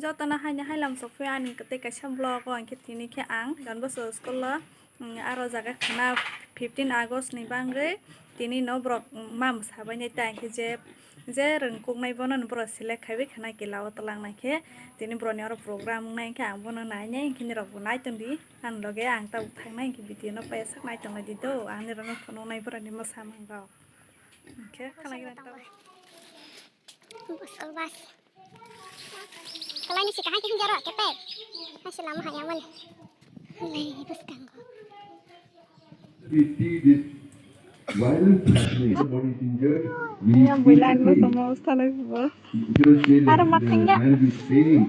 cho tao nó hai làm Sophia anh cái tay cái chăm lo còn cái tí này cái áng gần bữa sửa school lo aro jaga khana 15 August ni bangre tini no brok mam sabai ni tang ke je rengkung nai bonon bro select khaibe khana kelao talang nai ke tini bro ni aro program nai ke ang bonon nai nai kini rok bunai tundi an loge ang ta uthang nai ke video no pa sak nai tong di do ang ni ro no phono nai bro ni ma samang ro ke khala gira ta Bus bas. Kalau ini sih kahit yung jaro kepet. Masih lama hayawan. Lay bus kanggo. We see this violence happening. Somebody is injured. yang bulan lo sama ustaz lo Ada makannya. And we saying.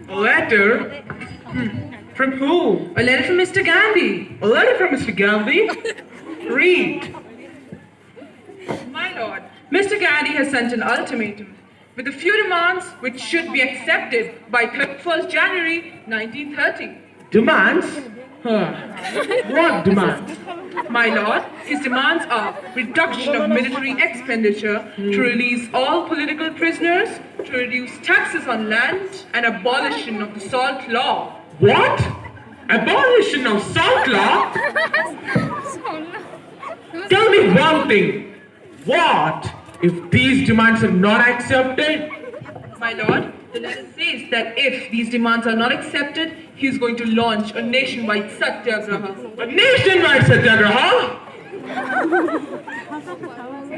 A letter? From who? A letter from Mr. Gandhi. A letter from Mr. Gandhi? Read. My lord, Mr. Gandhi has sent an ultimatum with a few demands which should be accepted by 31st January 1930. Demands? What demands? My lord, his demands are reduction of military expenditure, to release all political prisoners, to reduce taxes on land, and abolition of the salt law. What? Abolition of salt law? Tell me one thing. What if these demands are not accepted? My lord, the letter says that if these demands are not accepted, he is going to launch a nationwide satyagraha. A nationwide satyagraha?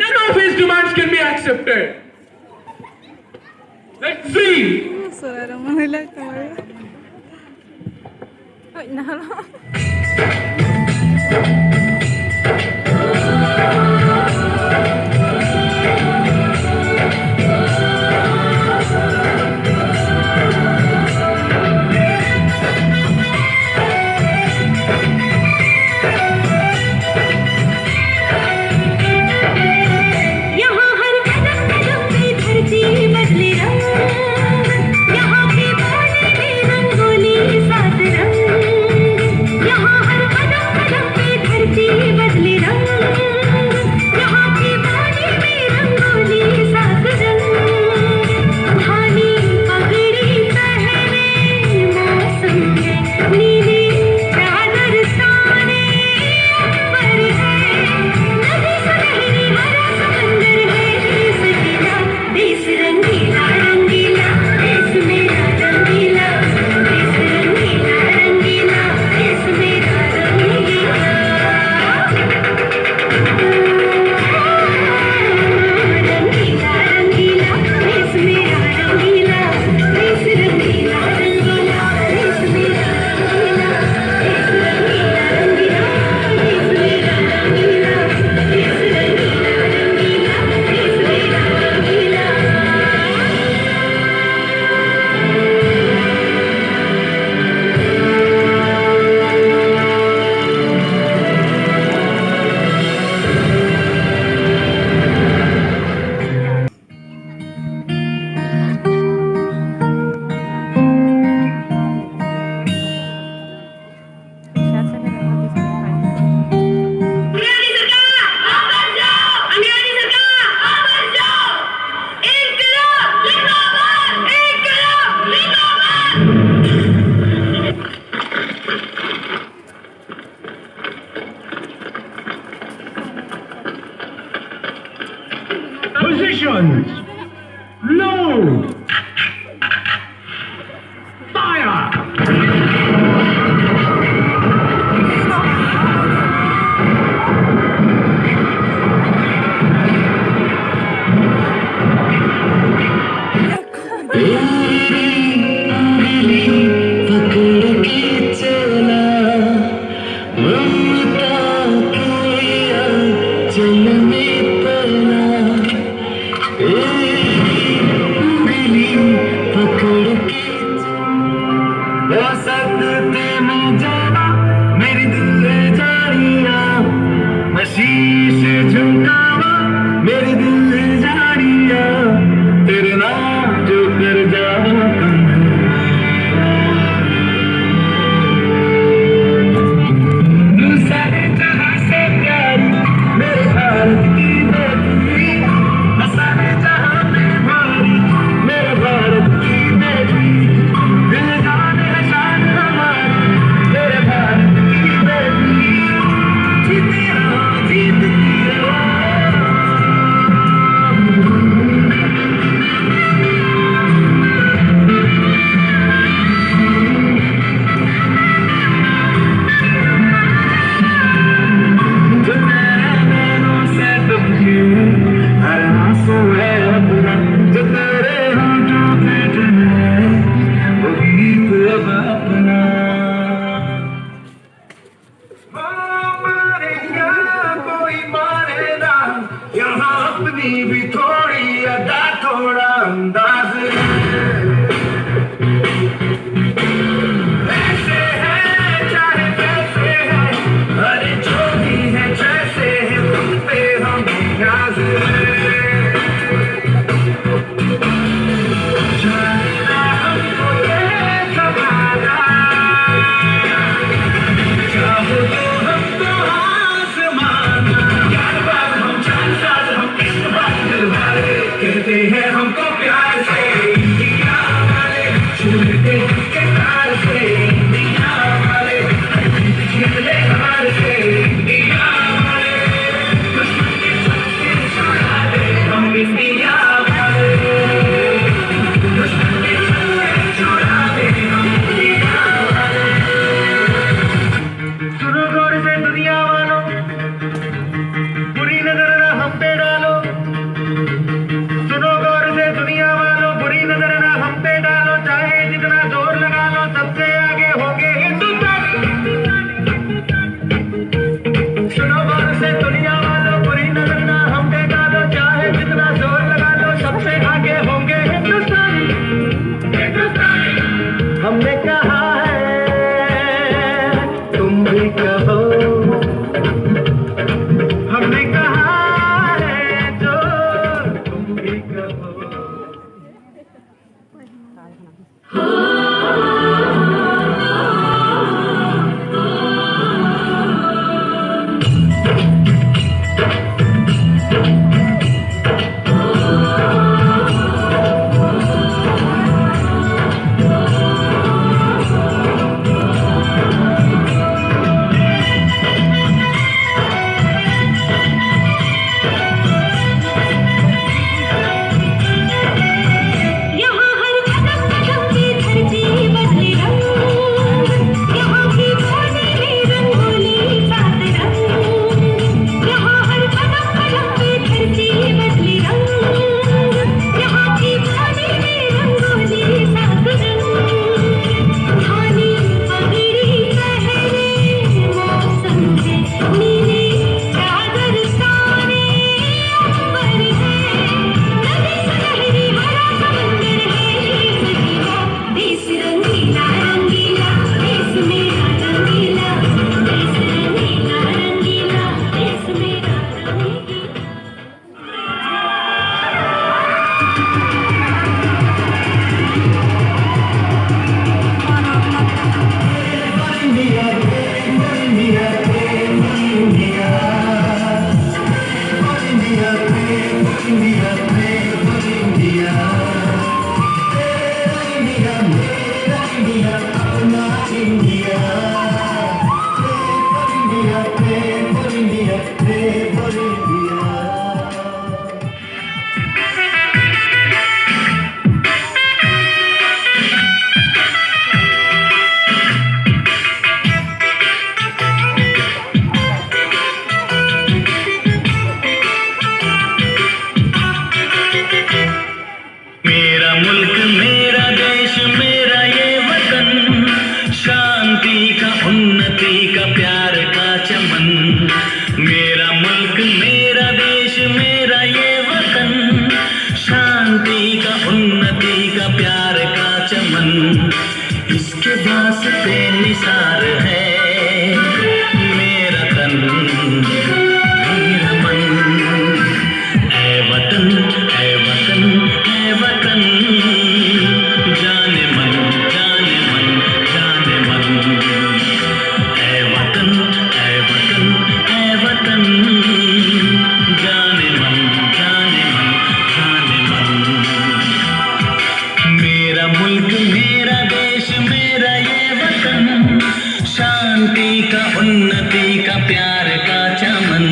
None of his demands can be accepted. Let's see. Suara Manila kemarin. Oh, nah. Positions! Load! Fire! शीश झुकावा मेरे दिल जानिया तेरे नाम जो कर जावा तू सारे जहां से प्यारी मेरे भारत की बेटी सारे जहां में भारी मेरे भारत की बेटी दिल जान है शान हमारी मेरे भारत की बेटी जीती रहो जीतती रहो भी थोड़ी अदा थोड़ा अंदाज ऐसे है चाहे कैसे है अरे जो भी है जैसे है तुम पे हम नाज जाना हमको ये जमाना चाहो तो हमको आसमान यार बात हम चांद साज हम कहते हैं हमको प्यार से इंडिया वाले छूटते के तार से इंडिया वाले जीतते हार से इंडिया वाले दुश्मन के छक्के छुड़ा दे हम इंडिया वाले दुश्मन के छक्के छुड़ा दे हम इंडिया वाले सुनो गौर से दुनिया वालों बुरी नजर ना हम पे डालो सुनो गौर से दुनिया वालों बुरी नजर ना हम पे डालो चाहे जितना जोर लगा लो सबसे आगे होंगे हिंदुस्तानी सुनो गौर से दुनिया वालों बुरी नजर ना हम पे डालो चाहे जितना जोर लगा लो सबसे आगे होंगे हिंदुस्तानी हमने कहा है तुम भी कहो हमने कहा है जो तुम भी कहो यहाँ हर कदम कदम की धरती मेरा मुल्क मेरा देश मेरा ये वतन, शांति का उन्नति का प्यार का चमन। मेरा मुल्क मेरा देश मेरा ये वतन, शांति का उन्नति का प्यार का चमन। इसके वास्ते निसार है मेरा तन मेरा मन। ऐ वतन ऐ वतन ऐ वतन, जाने मन जाने मन जाने मन। ऐ वतन ऐ वतन ऐ वतन, जाने मन जाने मन जाने मन। मेरा मुल्क मेरा देश मेरा ये वतन, शांति का उन्नति का प्यार का चमन।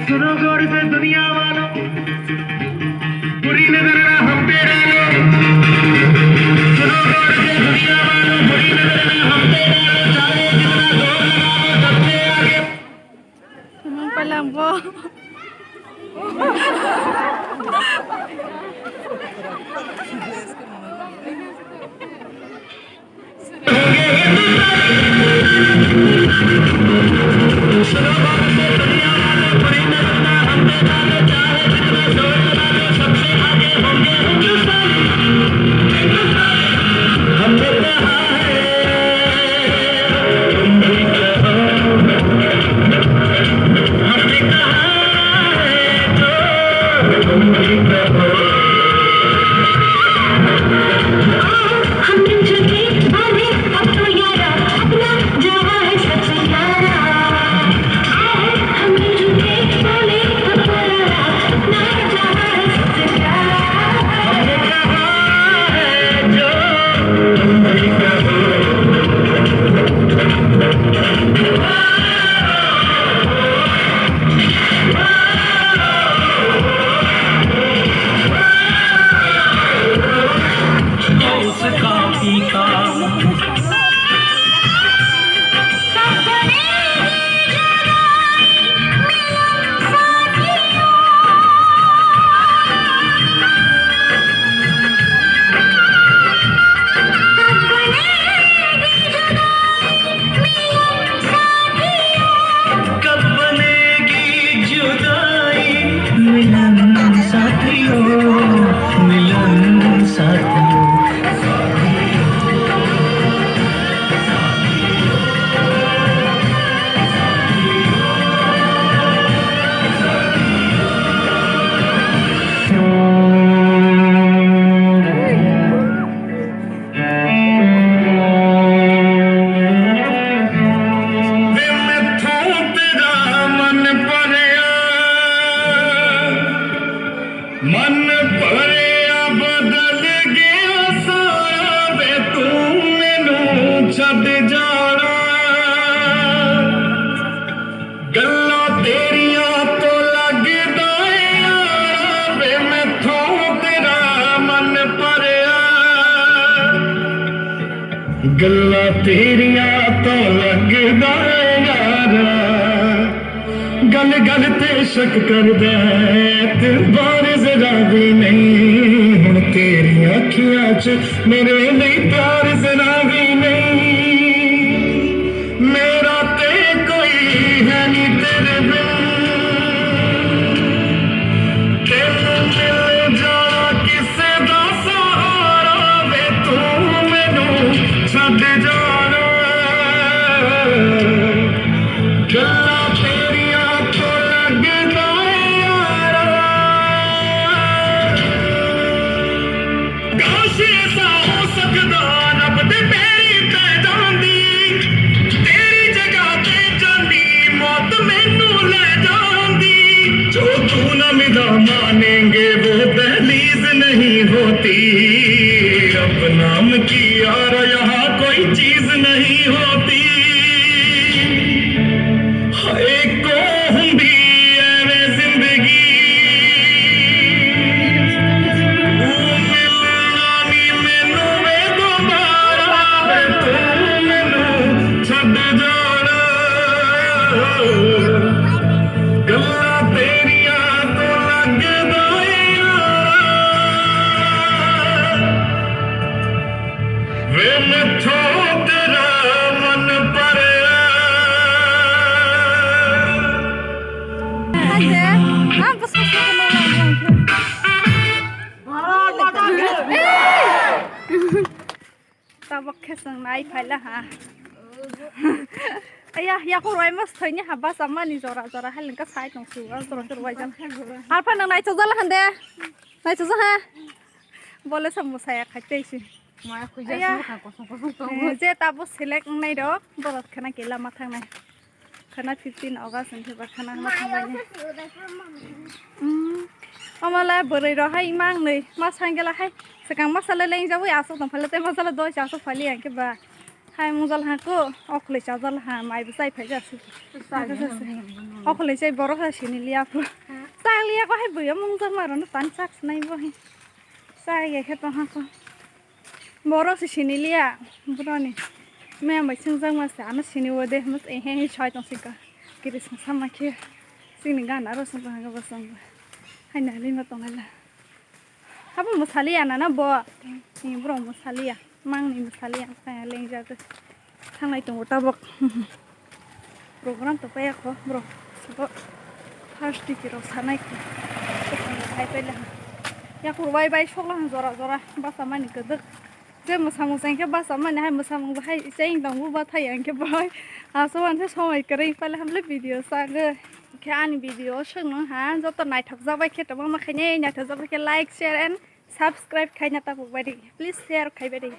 सुनो गौर से दुनिया वालों, बुरी नजर ना हम पे डालो। सुनो गौर से दुनिया वालों, बुरी नजर ना हम पे डालो। चाहे जितना जोर लगाओ सबसे आगे। Palambo. सुनो गौर से दुनिया वालों, बुरी नजर ना हम पे डालो। चाहे जितना जोर लगाओ सबसे आगे होंगे हिंदुस्तानी। हमने कहा है तुम भी कहो, हमने कहा है तो तुम भी कहो। हमने जो देख आने अब तो यारा अपना जवा है सबसे प्यारा। हमने जो देख बोले अब तो यारा अपना जवा है सबसे प्यारा। हमने कहा है जो तुम भी कहो। उस काफी का कब बनेगी जुदाई मिलन साथियों, मिलन साथियों। वे मैथों तेरा मन भरिया, मन भरिया बदल गया सारा। वे तू मैनू छड्ड जाना, गल्लां तेरियां तो लगदा है यारा। वे मैथों तेरा मन भरिया, गल्लां तेरियां तो लगदा है यारा। गल गल ते शक करदा है ते बारे जरा भी नहीं। हुण तेरी अखियां च मेरे नहीं प्यार जरा भी नहीं। मेरा ते कोई है नहीं तेरे बिन, तेनू मिल जाना किसे दा सहारा। वे तू मैनू छड्ड जाना, गल्लां तेरियां तो लगदा है यारा। काश ऐसा हो सकदा रब दे पैरी पै जांदी, तेरी जगह ते जांदी मौत मैनू ले जांदी। जो तू न मिला मानेंगे वो दहलीज नहीं होती। अपना की और यहाँ कोई चीज नहीं होती हाय को हुंदी ऐवे जिंदगी नानी मैनू वे दोबारा तू मैनू छड्ड जाना गल्लां तेरियां तो लगदा वे मैथों तेरा मन पर Aja, apa sih tabak keseng naik pala ha. Ayah, ya aku roy mas thanya haba sama ni zora halin ka sai nong suga zora wajam. Apa nang naik coba lah hande. Naik coba ha. Boleh sama saya kacau sih. Ayah, je tabu select nai dok, berat kena gila matang nai. Kena 15 August nanti bakal matang nai. Amalah berai dah hai mang nih, mas hanggela hai. Sekarang masalah lain jauh ya asal tempat lain masalah dua jauh fali yang keba. Hai muzal hanku, aku le jauh lah mai besar payah sih. Aku le jauh borok lah sini lihat pun. Saya lihat kau hai buaya muzal marun tansak nai boh. Saya ke tuhan ko. Borok sini lihat, berani. मैं बच्चों संग मस्त आना सीनी वो दे मस्त यहीं चाय तो सिका किरिस sama kia sini गाना रोस संग बसंग hai nali मत तोंगला apa musalia nana bo ni bro musalia mang ni musalia saya leng jaga thang lai tong tabak program to paya ko bro so first kiro sanai ko hai pela ya kurwai bai shokla zora basa mani kedek je musang ke basa mani hai musang hai chain dong bu ba thai ang ke bai asoan se somai kare pala hamle video saga ke ani video sheng no ha jo to nai thak jabai ke to ma khaine nai thak jabai ke like share and subscribe khaina ta bu bari please share khai bari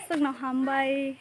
sung no ham bai